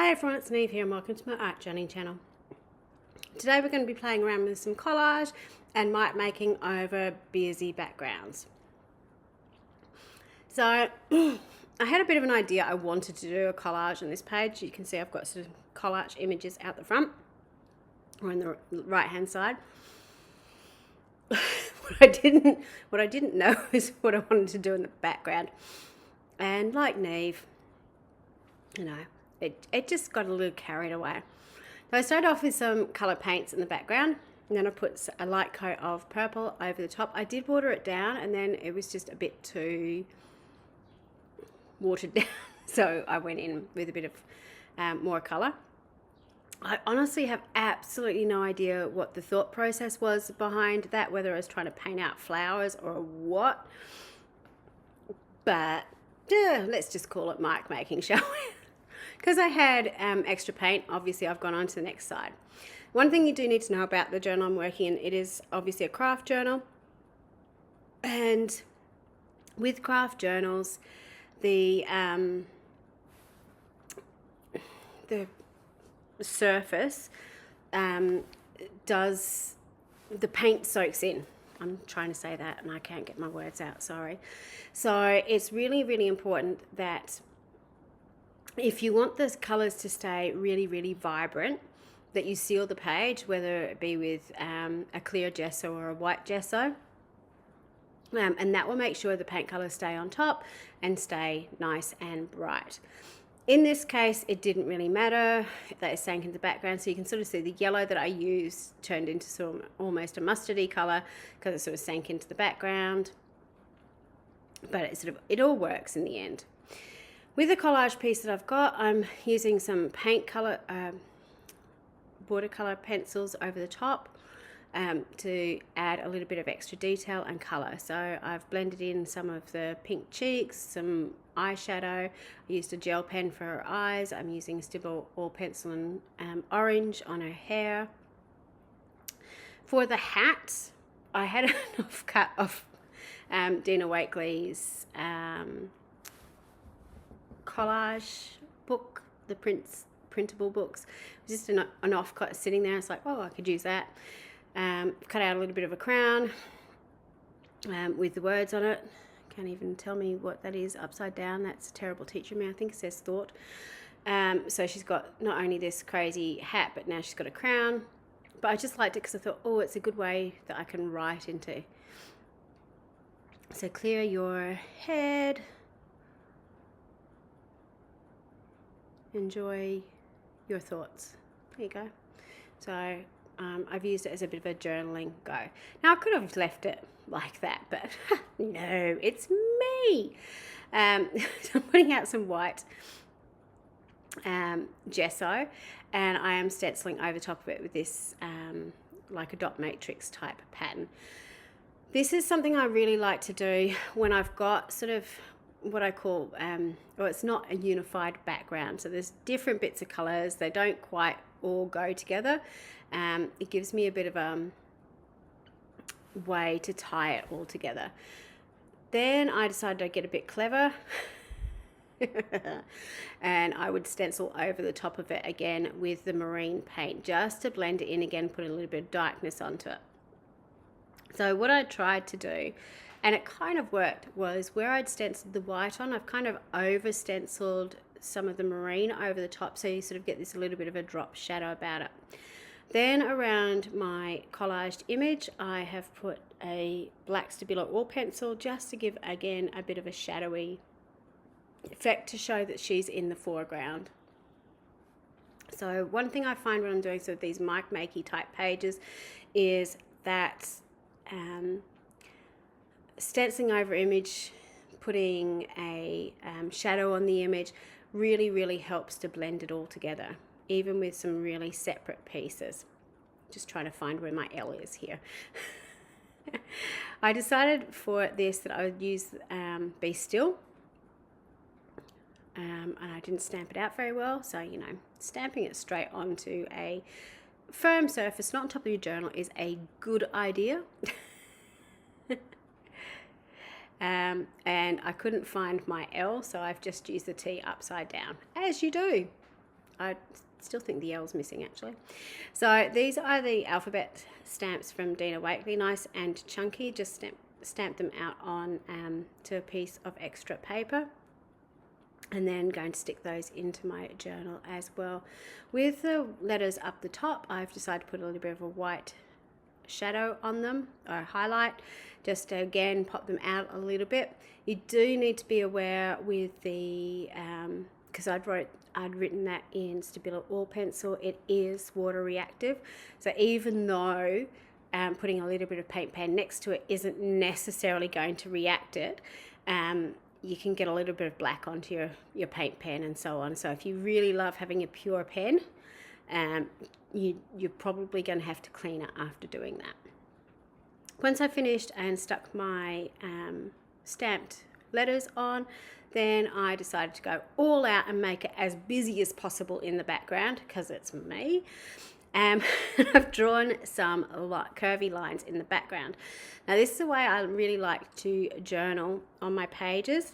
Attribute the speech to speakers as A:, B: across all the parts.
A: Hi everyone, it's Niamh here and welcome to my art journey channel. Today we're going to be playing around with some collage and mark making over busy backgrounds. So I had a bit of an idea. I wanted to do a collage on this page. You can see I've got some collage images out the front or on the right hand side. What I didn't know is what I wanted to do in the background. And like Niamh, you know, it just got a little carried away. So I started off with some colour paints in the background, and then I put a light coat of purple over the top. I did water it down, and then it was just a bit too watered down, so I went in with a bit of more colour. I honestly have absolutely no idea what the thought process was behind that, whether I was trying to paint out flowers or what, but let's just call it mark making, shall we? Because I had extra paint, obviously I've gone on to the next side. One thing you do need to know about the journal I'm working in, it is obviously a craft journal. And with craft journals, the surface does, the paint soaks in. I'm trying to say that and I can't get my words out, sorry. So it's really, really important that if you want the colours to stay really, really vibrant, that you seal the page, whether it be with a clear gesso or a white gesso. And that will make sure the paint colours stay on top and stay nice and bright. In this case, it didn't really matter that it sank into the background, so you can sort of see the yellow that I used turned into sort of almost a mustardy colour because it sort of sank into the background. But it all works in the end. With the collage piece that I've got, I'm using some paint colour, watercolour pencils over the top to add a little bit of extra detail and colour. So I've blended in some of the pink cheeks, some eyeshadow. I used a gel pen for her eyes. I'm using a Stipple All Pencil and orange on her hair. For the hat, I had an offcut of Dina Wakeley's collage book, the printable books. Just an offcut sitting there. It's like, oh, I could use that. Cut out a little bit of a crown with the words on it. Can't even tell me what that is upside down. That's a terrible teacher me. I think it says thought. So she's got not only this crazy hat, but now she's got a crown. But I just liked it because I thought, oh, it's a good way that I can write into. So clear your head. Enjoy your thoughts. There you go. So I've used it as a bit of a journaling go. Now I could have left it like that, but no, it's me. So I'm putting out some white gesso, and I am stenciling over top of it with this like a dot matrix type pattern. This is something I really like to do when I've got sort of what I call, well, it's not a unified background. So there's different bits of colours. They don't quite all go together. It gives me a bit of a way to tie it all together. Then I decided I'd get a bit clever and I would stencil over the top of it again with the marine paint just to blend it in again, put a little bit of darkness onto it. So what I tried to do, and it kind of worked, was where I'd stenciled the white on, I've kind of over stenciled some of the marine over the top, so you sort of get this a little bit of a drop shadow about it. Then around my collaged image, I have put a black Stabilo All Pencil just to give, again, a bit of a shadowy effect to show that she's in the foreground. So one thing I find when I'm doing sort of these mark makey type pages is that stenciling over image, putting a shadow on the image really, really helps to blend it all together, even with some really separate pieces. Just trying to find where my L is here. I decided for this that I would use Be Still, and I didn't stamp it out very well, so you know, stamping it straight onto a firm surface, not on top of your journal, is a good idea. And I couldn't find my L, so I've just used the T upside down, as you do. I still think the L's missing actually. So these are the alphabet stamps from Dina Wakley, nice and chunky. Just stamp them out on to a piece of extra paper, and then going to stick those into my journal as well. With the letters up the top, I've decided to put a little bit of a white shadow on them, or highlight, just to again pop them out a little bit. You do need to be aware with the because I'd written that in Stabilo Oil Pencil, it is water reactive. So even though putting a little bit of paint pen next to it isn't necessarily going to react it, you can get a little bit of black onto your paint pen and so on. So if you really love having a pure pen, you're probably going to have to clean it after doing that. Once I finished and stuck my stamped letters on, then I decided to go all out and make it as busy as possible in the background, because it's me. I've drawn some curvy lines in the background. Now this is the way I really like to journal on my pages,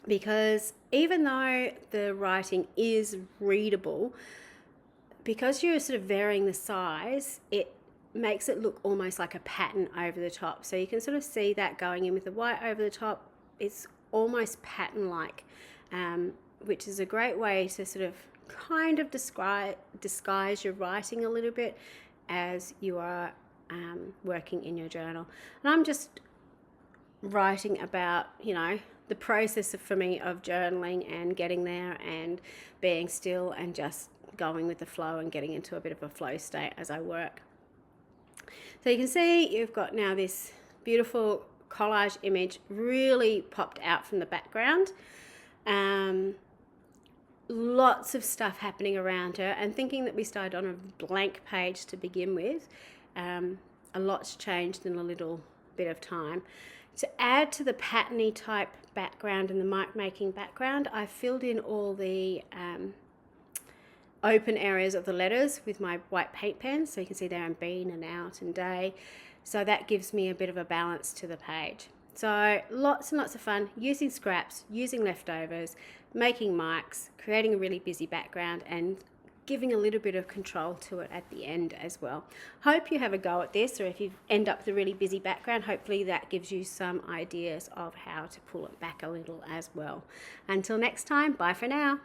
A: because even though the writing is readable, because you're sort of varying the size, it makes it look almost like a pattern over the top. So you can sort of see that going in with the white over the top. It's almost pattern-like, which is a great way to sort of kind of disguise your writing a little bit as you are working in your journal. And I'm just writing about, the process for me of journaling and getting there and being still and just going with the flow and getting into a bit of a flow state as I work. So you can see you've got now this beautiful collage image really popped out from the background. Lots of stuff happening around her, and thinking that we started on a blank page to begin with, a lot's changed in a little bit of time. To add to the patterny type background and the mark making background, I filled in all the open areas of the letters with my white paint pen. So you can see there I'm been and out and day. So that gives me a bit of a balance to the page. So lots and lots of fun using scraps, using leftovers, making marks, creating a really busy background, and giving a little bit of control to it at the end as well. Hope you have a go at this, or if you end up with a really busy background, hopefully that gives you some ideas of how to pull it back a little as well. Until next time, bye for now.